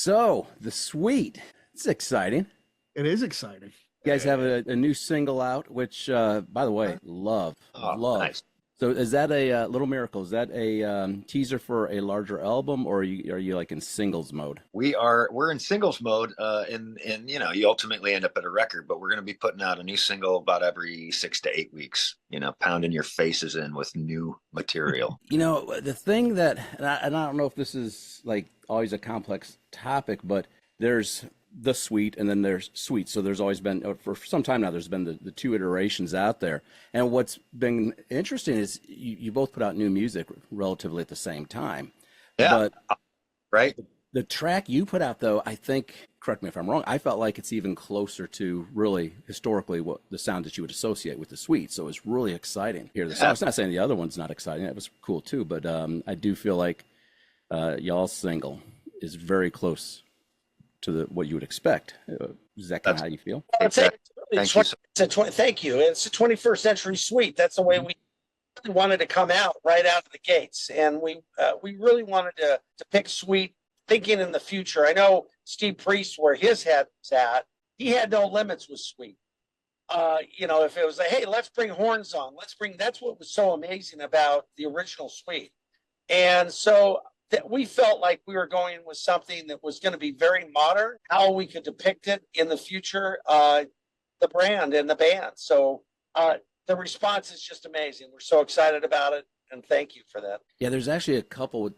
So the suite, it's exciting. It is exciting. You guys have a new single out, which, by the way, Oh, love. nice. So is that a Little Miracle? Is that a teaser for a larger album, or are you like in singles mode? We're in singles mode, and you ultimately end up at a record, but we're going to be putting out a new single about every 6 to 8 weeks. Pounding your faces in with new material. The thing that, and I don't know if this is like always a complex topic, but there's the suite and then there's suite. So there's always been, for some time now, there's been the two iterations out there. And what's been interesting is you both put out new music relatively at the same time. Yeah, But right. the track you put out, though, I think, correct me if I'm wrong, I felt like it's even closer to really historically what the sound that you would associate with the suite. So it's really exciting to hear the sound. I'm not saying the other one's not exciting. That was cool too. But I do feel like y'all's single is very close to what you would expect. Is that kind of how you feel? Exactly. Thank you. Thank you. It's a 21st century suite. That's the way we wanted to come out right out of the gates, and we really wanted to pick suite, thinking in the future. I know Steve Priest, where his head was at, he had no limits with suite. If it was like, hey, let's bring horns on, that's what was so amazing about the original suite. And so that we felt like we were going with something that was going to be very modern, how we could depict it in the future, the brand and the band. So the response is just amazing. We're so excited about it, and thank you for that. Yeah, there's actually a couple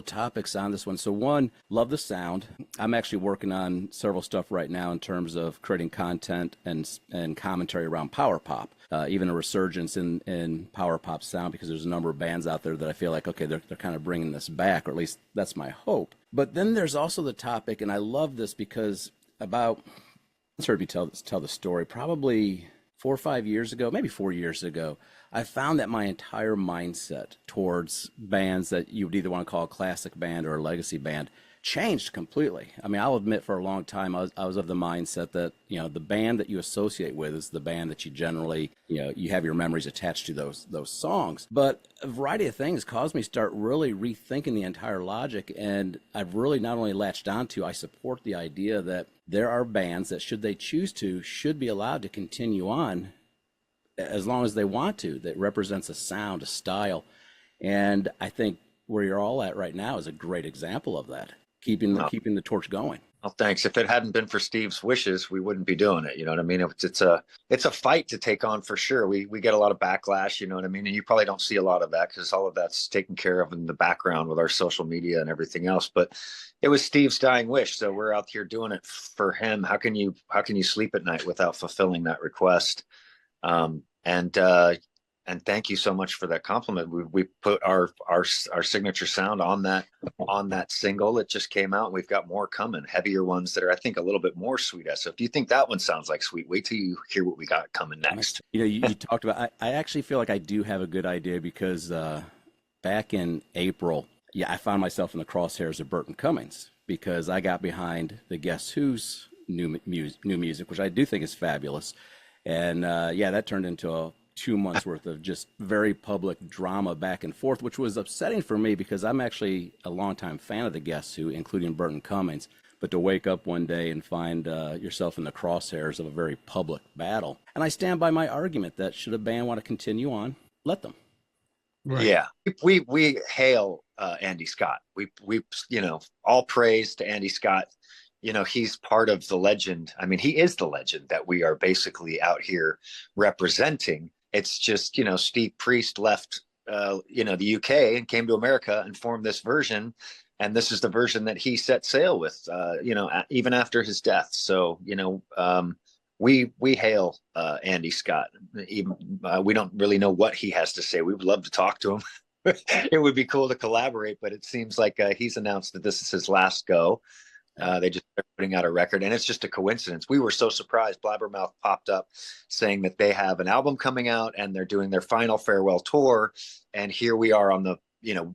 topics on this one. So one, love the sound. I'm actually working on several stuff right now in terms of creating content and commentary around power pop, even a resurgence in power pop sound, because there's a number of bands out there that I feel like, okay, they're kind of bringing this back, or at least that's my hope. But then there's also the topic, and I love this because let's heard me tell the story, probably 4 or 5 years ago, maybe 4 years ago, I found that my entire mindset towards bands that you would either want to call a classic band or a legacy band changed completely. I mean, I'll admit for a long time I was of the mindset that, the band that you associate with is the band that you generally, you have your memories attached to those songs. But a variety of things caused me to start really rethinking the entire logic, and I've really not only latched onto, I support the idea that there are bands that, should they choose to, should be allowed to continue on as long as they want to, that represents a sound, a style. And I think where you're all at right now is a great example of that, keeping the torch going. Well, thanks. If it hadn't been for Steve's wishes, we wouldn't be doing it. You know what I mean? It's a fight to take on for sure. We get a lot of backlash, you know what I mean? And you probably don't see a lot of that because all of that's taken care of in the background with our social media and everything else. But it was Steve's dying wish, so we're out here doing it for him. How can you sleep at night without fulfilling that request? And thank you so much for that compliment. We put our signature sound on that single. It just came out, and we've got more coming, heavier ones that are, I think, a little bit more sweet. So if you think that one sounds like sweet, wait till you hear what we got coming next. You talked about, I actually feel like I do have a good idea, because back in April, I found myself in the crosshairs of Burton Cummings, because I got behind the Guess Who's new music, which I do think is fabulous. And that turned into 2 months worth of just very public drama back and forth, which was upsetting for me, because I'm actually a longtime fan of the Guess Who, including Burton Cummings. But to wake up one day and find yourself in the crosshairs of a very public battle. And I stand by my argument that, should a band want to continue on, let them. Right. Yeah, we hail Andy Scott. We all praise to Andy Scott. He's part of the legend. I mean, he is the legend that we are basically out here representing. It's just, Steve Priest left, the UK and came to America and formed this version. And this is the version that he set sail with, even after his death. So, we hail Andy Scott. Even, we don't really know what he has to say. We would love to talk to him. It would be cool to collaborate, but it seems like he's announced that this is his last go. They just started putting out a record, and it's just a coincidence. We were so surprised. Blabbermouth popped up saying that they have an album coming out and they're doing their final farewell tour. And here we are on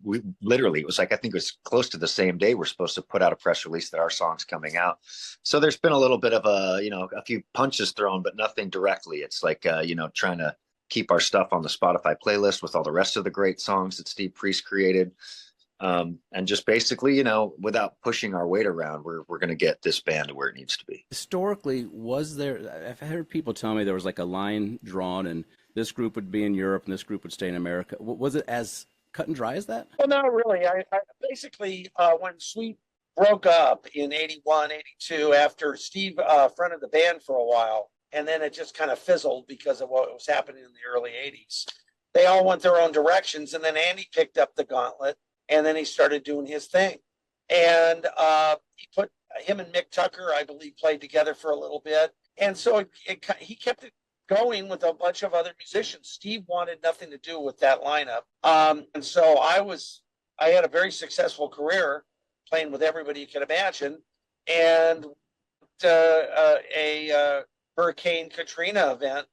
we literally, it was like, I think it was close to the same day we're supposed to put out a press release that our song's coming out. So there's been a little bit of a few punches thrown, but nothing directly. It's like, trying to keep our stuff on the Spotify playlist with all the rest of the great songs that Steve Priest created. And just basically, you know, without pushing our weight around, we're going to get this band to where it needs to be. Historically, was there, I've heard people tell me there was like a line drawn and this group would be in Europe and this group would stay in America. Was it as cut and dry as that? Well, not really. I basically, when Sweet broke up in 81, 82, after Steve fronted the band for a while, and then it just kind of fizzled because of what was happening in the early 80s. They all went their own directions, and then Andy picked up the gauntlet, and then he started doing his thing. And he put him and Mick Tucker, I believe, played together for a little bit. And so he kept it going with a bunch of other musicians. Steve wanted nothing to do with that lineup. And so I had a very successful career playing with everybody you can imagine. And a Hurricane Katrina event.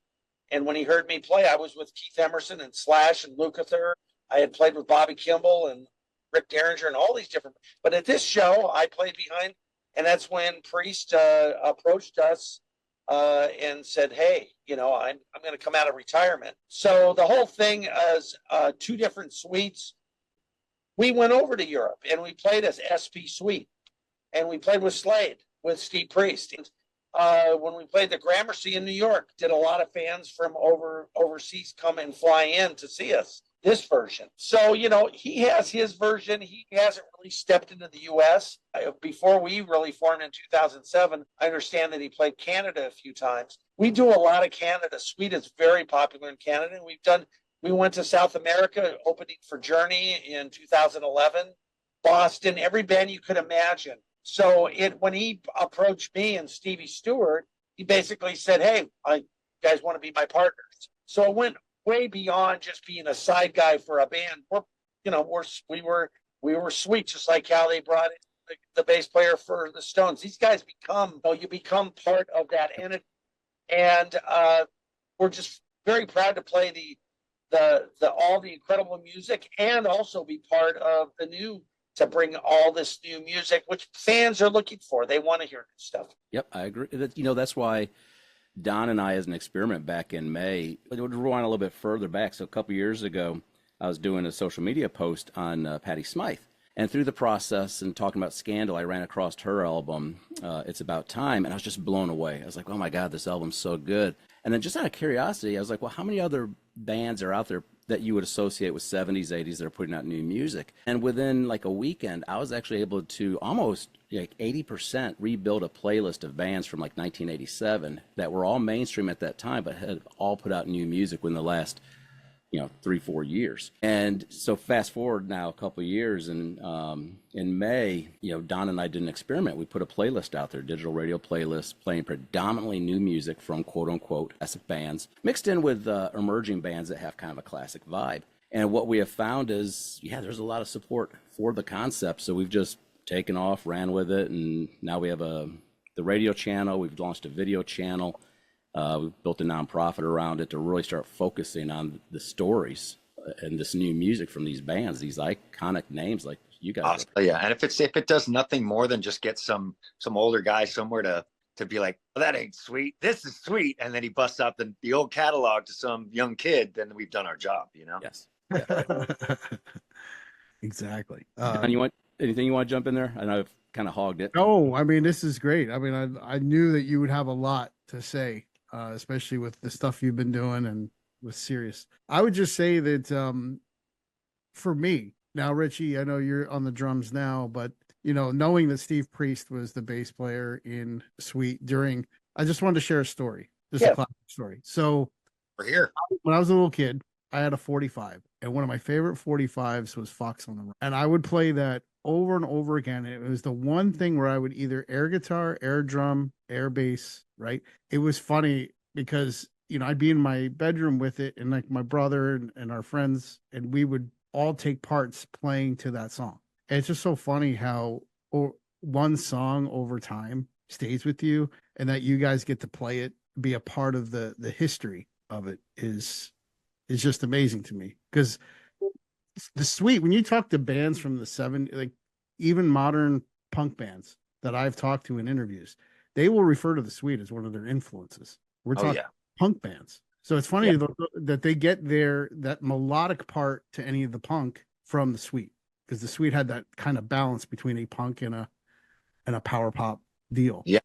And when he heard me play, I was with Keith Emerson and Slash and Lukather. I had played with Bobby Kimball and Rick Derringer and all these different. But at this show, I played behind, and that's when Priest approached us and said, "Hey, you know, I'm going to come out of retirement." So the whole thing is 2 different suites. We went over to Europe and we played as SP Suite, and we played with Slade with Steve Priest. When we played the Gramercy in New York, did a lot of fans from overseas come and fly in to see us. This version. So, you know, he has his version. He hasn't really stepped into the U.S. Before we really formed in 2007, I understand that he played Canada a few times. We do a lot of Canada. Sweet is very popular in Canada. And we went to South America, opening for Journey in 2011, Boston, every band you could imagine. So when he approached me and Stevie Stewart, he basically said, "Hey, you guys want to be my partners?" So it went way beyond just being a side guy for a band. We were Sweet, just like how they brought in the bass player for the Stones. These guys you become part of that entity, and we're just very proud to play all the incredible music and also be part of to bring all this new music, which fans are looking for. They want to hear new stuff. Yep, I agree. That's why Don and I, as an experiment back in May, we would rewind a little bit further back. So a couple years ago, I was doing a social media post on Patti Smythe. And through the process and talking about Scandal, I ran across her album, It's About Time, and I was just blown away. I was like, oh my God, this album's so good. And then just out of curiosity, I was like, well, how many other bands are out there that you would associate with 70s, 80s that are putting out new music? And within like a weekend, I was actually able to almost like 80% rebuild a playlist of bands from like 1987 that were all mainstream at that time, but had all put out new music within the last 3-4 years. And so fast forward now a couple of years, and in May, Don and I did an experiment. We put a playlist out there, digital radio playlist, playing predominantly new music from quote unquote classic bands, mixed in with emerging bands that have kind of a classic vibe. And what we have found is, there's a lot of support for the concept. So we've just taken off, ran with it, and now we have the radio channel. We've launched a video channel. We've built a nonprofit around it to really start focusing on the stories and this new music from these bands, these iconic names like you guys. Awesome. Yeah, and if it does nothing more than just get some older guy somewhere to be like, well, that ain't sweet, this is sweet, and then he busts out the old catalog to some young kid, then we've done our job. Yes. Exactly. Don, anything you want to jump in there? I know I've kind of hogged it. No, I mean, this is great. I mean, I knew that you would have a lot to say. Especially with the stuff you've been doing and with Sirius. I would just say that for me, now, Richie, I know you're on the drums now, but, knowing that Steve Priest was the bass player in Sweet I just wanted to share a story. Just a classic story. So we're here. When I was a little kid, I had a 45, and one of my favorite 45s was Fox on the Run. And I would play that over and over again. It was the one thing where I would either air guitar, air drum, air bass, right? It was funny because, I'd be in my bedroom with it, and like my brother and our friends, and we would all take parts playing to that song. And it's just so funny how one song over time stays with you, and that you guys get to play it, be a part of the history of it is just amazing to me. Because the Sweet, when you talk to bands from the 70s, like even modern punk bands that I've talked to in interviews, they will refer to the Sweet as one of their influences. We're talking punk bands. So it's funny that they get that melodic part to any of the punk from the Sweet, because the Sweet had that kind of balance between a punk and a power pop deal. Yeah.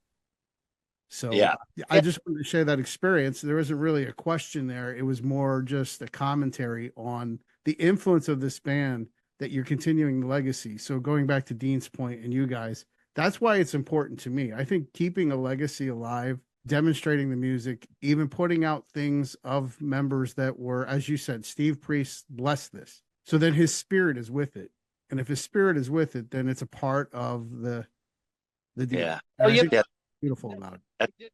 So Yeah. I just wanted to share that experience. There wasn't really a question there. It was more just a commentary on the influence of this band, that you're continuing the legacy. So going back to Dean's point and you guys, that's why it's important to me. I think keeping a legacy alive, demonstrating the music, even putting out things of members that were, as you said, Steve Priest blessed this. So then his spirit is with it. And if his spirit is with it, then it's a part of the deal. Yeah. And Oh, I yeah. think that's beautiful about it.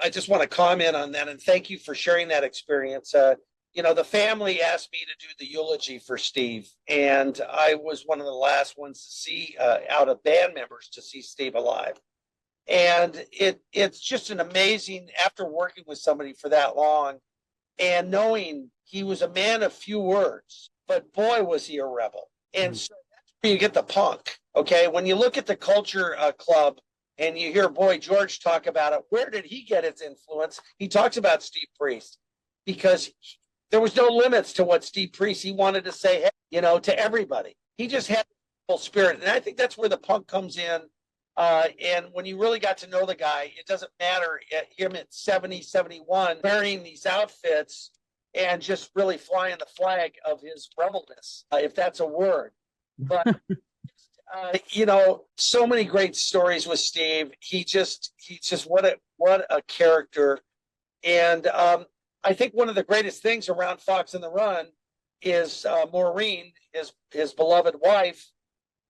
I just want to comment on that, and thank you for sharing that experience. The family asked me to do the eulogy for Steve, and I was one of the last ones to see out of band members to see Steve alive. And it's just an amazing, after working with somebody for that long and knowing he was a man of few words, but boy, was he a rebel. And so that's where you get the punk. Okay. When you look at the Culture Club and you hear Boy George talk about it, where did he get his influence? He talks about Steve Priest because there was no limits to what Steve Priest, he wanted to say, hey, to everybody. He just had full spirit. And I think that's where the punk comes in. And when you really got to know the guy, it doesn't matter him at 70, 71, wearing these outfits and just really flying the flag of his rebelness, if that's a word. But, so many great stories with Steve. He's just what a character. And I think one of the greatest things around Fox on the Run is Maureen, his beloved wife,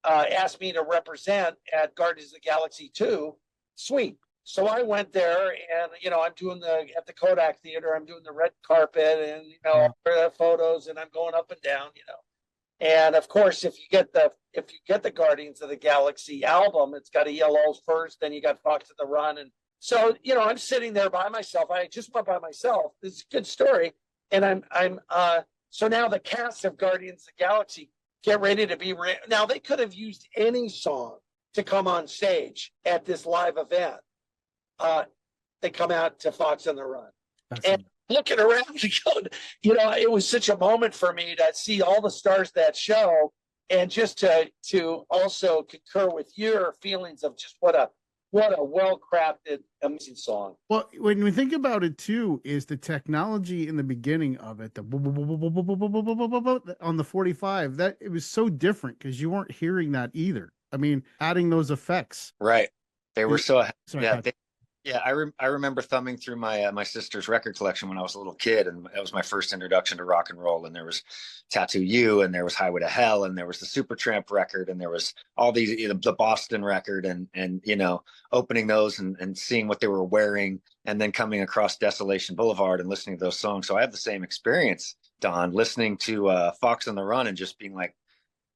asked me to represent at Guardians of the Galaxy 2 Sweet. So I went there and, I'm doing at the Kodak Theater, I'm doing the red carpet and, the photos and I'm going up and down, And of course, if you get the Guardians of the Galaxy album, it's got a yellow first, then you got Fox on the Run. And so, I'm sitting there by myself. I just went by myself. This is a good story. And so now the cast of Guardians of the Galaxy get ready to be now they could have used any song to come on stage at this live event. They come out to Fox on the Run. And looking around, it was such a moment for me to see all the stars of that show, and just to also concur with your feelings of just what a well-crafted, amazing song. Well, when we think about it too, is the technology in the beginning of it, the on the 45, that it was so different because you weren't hearing that either. I mean, adding those effects. Right. They were so, Sorry, yeah. I remember thumbing through my sister's record collection when I was a little kid, and that was my first introduction to rock and roll. And there was Tattoo You, and there was Highway to Hell, and there was the Supertramp record, and there was all these, the Boston record, and opening those and seeing what they were wearing, and then coming across Desolation Boulevard and listening to those songs. So I have the same experience, Don, listening to Fox on the Run and just being like,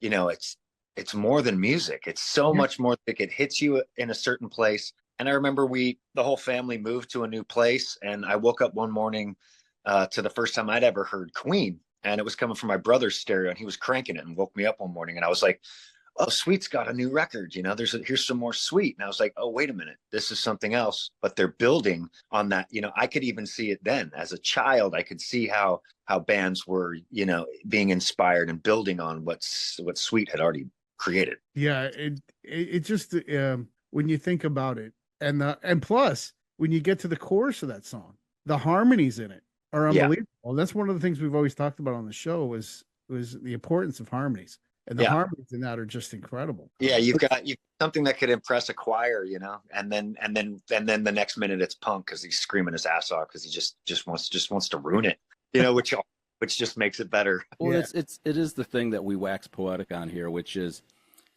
it's more than music. It's so much more. It hits you in a certain place. And I remember the whole family moved to a new place, and I woke up one morning to the first time I'd ever heard Queen, and it was coming from my brother's stereo, and he was cranking it and woke me up one morning, and I was like, oh, Sweet's got a new record, here's some more Sweet. And I was like, oh, wait a minute, this is something else, but they're building on that. I could even see it then as a child. I could see how bands were, being inspired and building on what Sweet had already created. Yeah. It just, when you think about it, and plus when you get to the chorus of that song, the harmonies in it are unbelievable. Yeah. That's one of the things we've always talked about on the show was the importance of harmonies, and the harmonies in that are just incredible. Yeah, you've got something that could impress a choir, and then the next minute it's punk because he's screaming his ass off because he just wants to ruin it, which just makes it better. Well, it is the thing that we wax poetic on here, which is,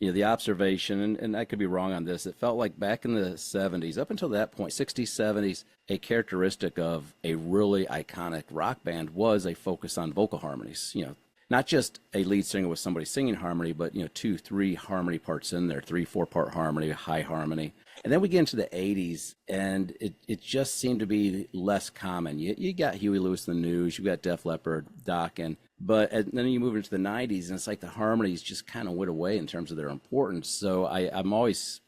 the observation, and I could be wrong on this, it felt like back in the 70s, up until that point, 60s, 70s, a characteristic of a really iconic rock band was a focus on vocal harmonies. Not just a lead singer with somebody singing harmony, but, 2, 3 harmony parts in there, 3, 4-part harmony, high harmony. And then we get into the 80s, and it just seemed to be less common. You got Huey Lewis and the News, you got Def Leppard, Dokken, but then you move into the 90s, and it's like the harmonies just kind of went away in terms of their importance. So I'm always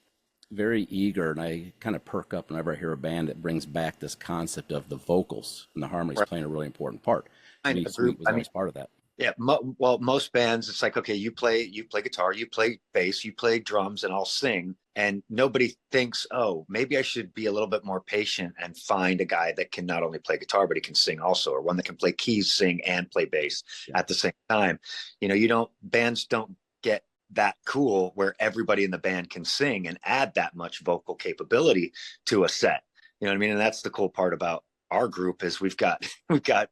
very eager, and I kind of perk up whenever I hear a band that brings back this concept of the vocals and the harmonies playing a really important part. Sweet was always part of that. Yeah, well, most bands, it's like, okay, you play guitar, you play bass, you play drums, and I'll sing. And nobody thinks, oh, maybe I should be a little bit more patient and find a guy that can not only play guitar, but he can sing also, or one that can play keys, sing, and play bass at the same time. Bands don't get that cool where everybody in the band can sing and add that much vocal capability to a set. You know what I mean? And that's the cool part about our group is we've got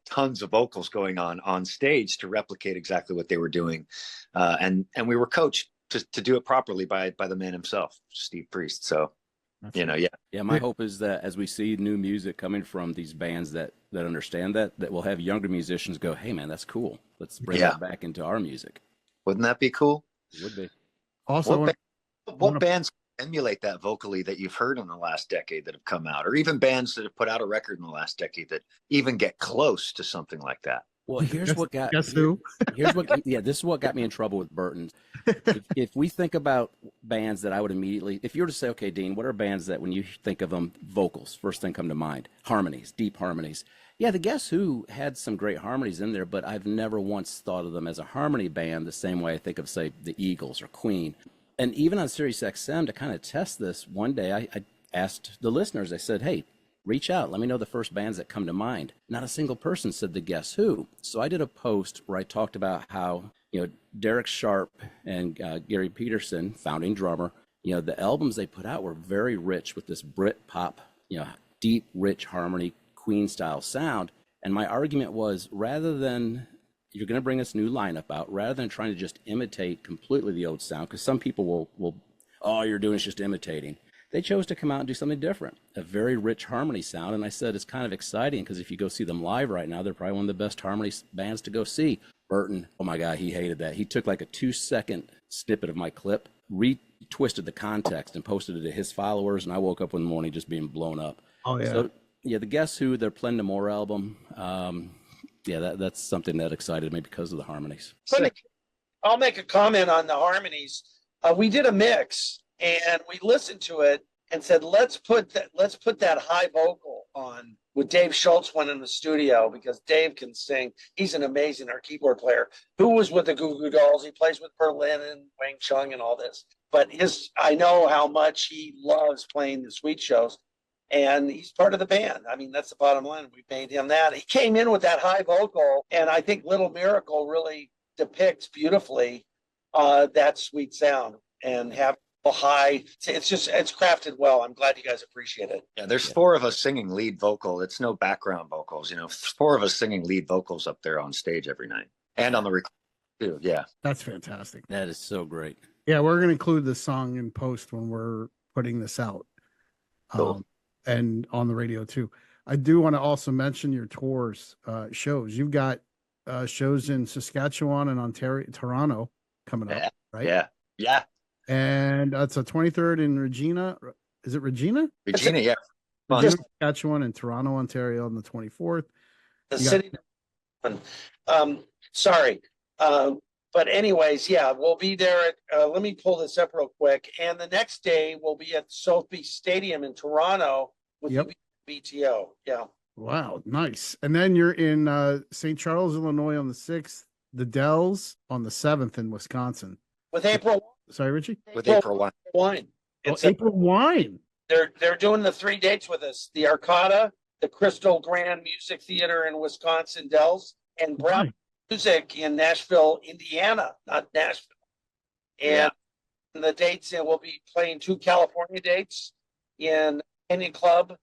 tons of vocals going on stage to replicate exactly what they were doing, and we were coached to do it properly by the man himself, Steve Priest. So Yeah, my hope is that as we see new music coming from these bands that understand that we'll have younger musicians go, hey man, that's cool, let's bring that back into our music. Wouldn't that be cool? It would be. Also, what bands emulate that vocally that you've heard in the last decade that have come out, or even bands that have put out a record in the last decade that even get close to something like that? Well, here's what got guess who? Here's what this is what got me in trouble with Burton. If we think about bands that I would immediately, if you were to say, okay, Dean, what are bands that when you think of them, vocals first thing come to mind? Harmonies, deep harmonies. Yeah, the Guess Who had some great harmonies in there, but I've never once thought of them as a harmony band the same way I think of, say, the Eagles or Queen. And even on Sirius XM, to kind of test this, one day I asked the listeners, I said, hey, reach out. Let me know the first bands that come to mind. Not a single person said the Guess Who. So I did a post where I talked about how, Derek Sharp and Gary Peterson, founding drummer, the albums they put out were very rich with this Brit pop, deep, rich harmony, Queen style sound. And my argument was, rather than you're going to bring this new lineup out, rather than trying to just imitate completely the old sound, because some people will, all you're doing is just imitating. They chose to come out and do something different, a very rich harmony sound. And I said, it's kind of exciting because if you go see them live right now, they're probably one of the best harmony bands to go see. Burton, oh my God, he hated that. He took like a 2-second snippet of my clip, retwisted the context and posted it to his followers. And I woke up one morning just being blown up. Oh, yeah. So, the Guess Who, their Plenty More album, that's something that excited me because of the harmonies. I'll make a comment on the harmonies. We did a mix and we listened to it and said, let's put that high vocal on. With Dave Schultz went in the studio because Dave can sing. He's an amazing keyboard player who was with the Goo Goo Dolls. He plays with Berlin and Wang Chung and all this. But I know how much he loves playing the Sweet shows. And he's part of the band. I mean, that's the bottom line. We made him that. He came in with that high vocal, and I think Little Miracle really depicts beautifully that sweet sound and have a high. It's crafted well. I'm glad you guys appreciate it. Yeah, there's 4 of us singing lead vocal. It's no background vocals. 4 of us singing lead vocals up there on stage every night and on the record too. Yeah, that's fantastic. That is so great. Yeah, we're going to include the song in post when we're putting this out. Cool. And on the radio too. I do want to also mention your tours, shows. You've got shows in Saskatchewan and Ontario, Toronto coming up, right? Yeah. And it's a 23rd in Regina. Is it Regina? Regina, yeah. Saskatchewan and Toronto, Ontario on the 24th. The city. Sorry. But anyways, yeah, we'll be there at, let me pull this up real quick. And the next day we'll be at Sotheby Stadium in Toronto with BTO. Yeah. Wow. Nice. And then you're in St. Charles, Illinois on the 6th, the Dells on the 7th in Wisconsin. With April. Sorry, Richie? With April Wine. It's April Wine. They're doing the 3 dates with us. The Arcada, the Crystal Grand Music Theater in Wisconsin Dells, and Brown Music in Nashville, Indiana, not Nashville. And the dates, and we'll be playing 2 California dates in Canyon Club.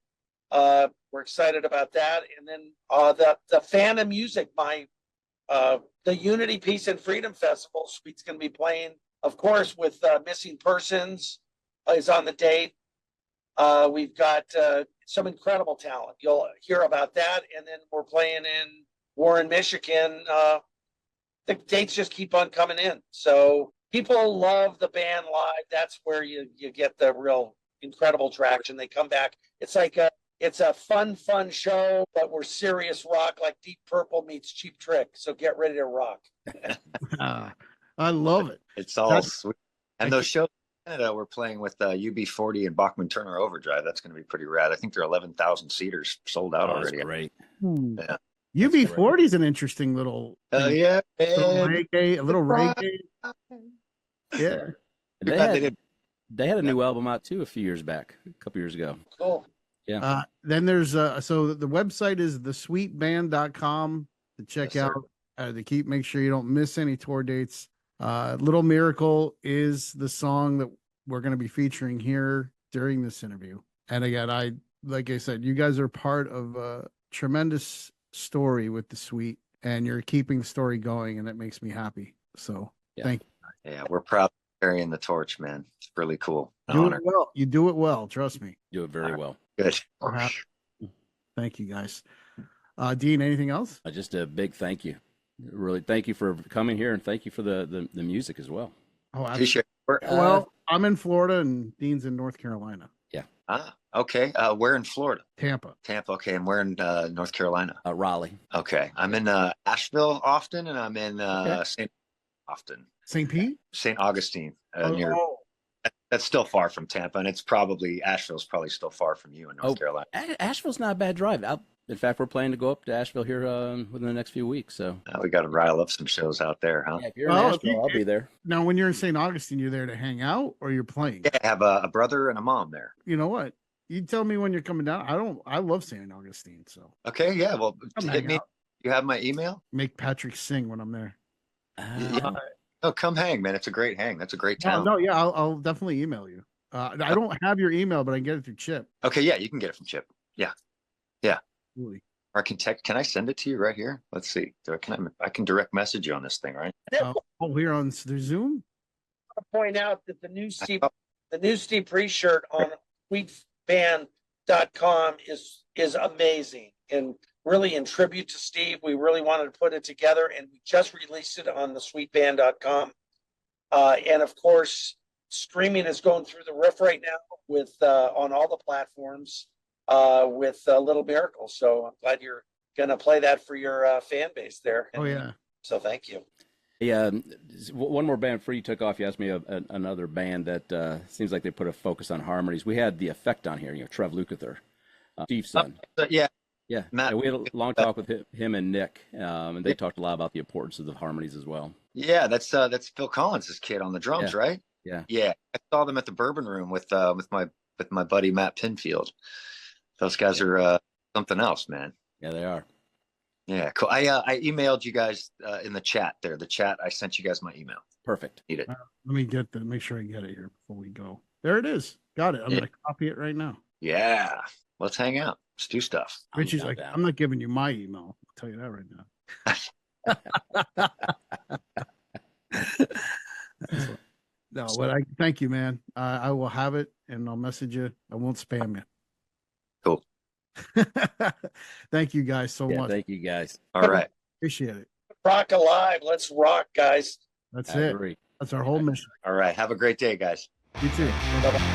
We're excited about that. And then the Phantom Music, the Unity, Peace, and Freedom Festival suite's going to be playing, of course, with Missing Persons is on the date. We've got some incredible talent. You'll hear about that. And then we're playing in Warren, Michigan. The dates just keep on coming in. So people love the band live. That's where you get the real incredible traction. They come back. It's like it's a fun show, but we're serious rock, like Deep Purple meets Cheap Trick. So get ready to rock. I love it. It's all sweet. And those shows in Canada, we're playing with UB40 and Bachman Turner Overdrive. That's going to be pretty rad. I think they're 11,000 seaters sold out already. That's great. Yeah. UB40 is an interesting little, thing. Yeah, Little man. reggae, a little reggae. Yeah. They Glad they had didn't- they had a new album out too a few years back, a couple years ago. Cool. Then there's so the website is thesweetband.com to check Yes, sir. out to make sure you don't miss any tour dates. Little Miracle is the song that we're going to be featuring here during this interview. And again, like I said, you guys are part of a tremendous story with the Sweet, and you're keeping the story going, and it makes me happy. So thank you. Yeah, we're proud of carrying the torch, man. It's really cool. An Do honor. it well. You do it well. Trust me. Do it very well. Good. Thank you, guys. Dean, anything else? Just a big thank you. Really, thank you for coming here, and thank you for the music as well. Oh, Appreciate it. well, I'm in Florida, and Dean's in North Carolina. Okay. Where in Florida? Tampa. Tampa. Okay. And where in North Carolina? Raleigh. Okay. I'm in Asheville often, and I'm in St. often. St. Pete? St. Augustine. Near. Oh, That's still far from Tampa, and Asheville's probably still far from you in North Carolina. Asheville's not a bad drive. In fact, we're planning to go up to Asheville here within the next few weeks. So We got to rile up some shows out there, huh? yeah, if you're in Asheville, I'll be there. now, when you're in St. Augustine, you're there to hang out or you're playing? Yeah, I have a brother and a mom there. You know what? You tell me when you're coming down. I love St. Augustine, so Okay, yeah. Well, come hit hang me. out. You have my email? Make Patrick sing when I'm there. Oh, come hang, man. It's a great hang. That's a great No, town. no, yeah, I'll definitely email you. I don't have your email, but I can get it through Chip. Okay, yeah, you can get it from Chip. Really. Or can I send it to you right here? Let's see. I can direct message you on this thing, right? Here on the Zoom. To point out that the new Steve Priest shirt on sweetband.com is amazing and really in tribute to Steve. We really wanted to put it together, and we just released it on the sweetband.com. And of course, streaming is going through the roof right now with on all the platforms with Little Miracle. So I'm glad you're going to play that for your fan base there. Oh yeah. So thank you. Yeah, one more band before you took off. You asked me another band that seems like they put a focus on harmonies. We had The Effect on here. Trev Lukather, Steve's son. Yeah. Yeah, Matt, we had a long talk with him and Nick, and they talked a lot about the importance of the harmonies as well. Yeah, that's Phil Collins' kid on the drums, right? Yeah. Yeah. I saw them at the Bourbon Room with my buddy Matt Pinfield. Those guys are something else, man. Yeah, they are. Yeah, cool. I emailed you guys in the chat there. The chat, I sent you guys my email. Perfect. Need it. Let me make sure I get it here before we go. There it is. Got it. I'm gonna copy it right now. Yeah. Let's hang out. Let's do stuff. Richie's like, I'm not giving you my email. I'll tell you that right now. No, but I thank you, man. I will have it and I'll message you. I won't spam you. Cool. Thank you guys so much. Thank you guys. All right. Appreciate it. Rock alive. Let's rock, guys. That's I it. agree. That's our whole mission. All right. Have a great day, guys. You too. Bye-bye.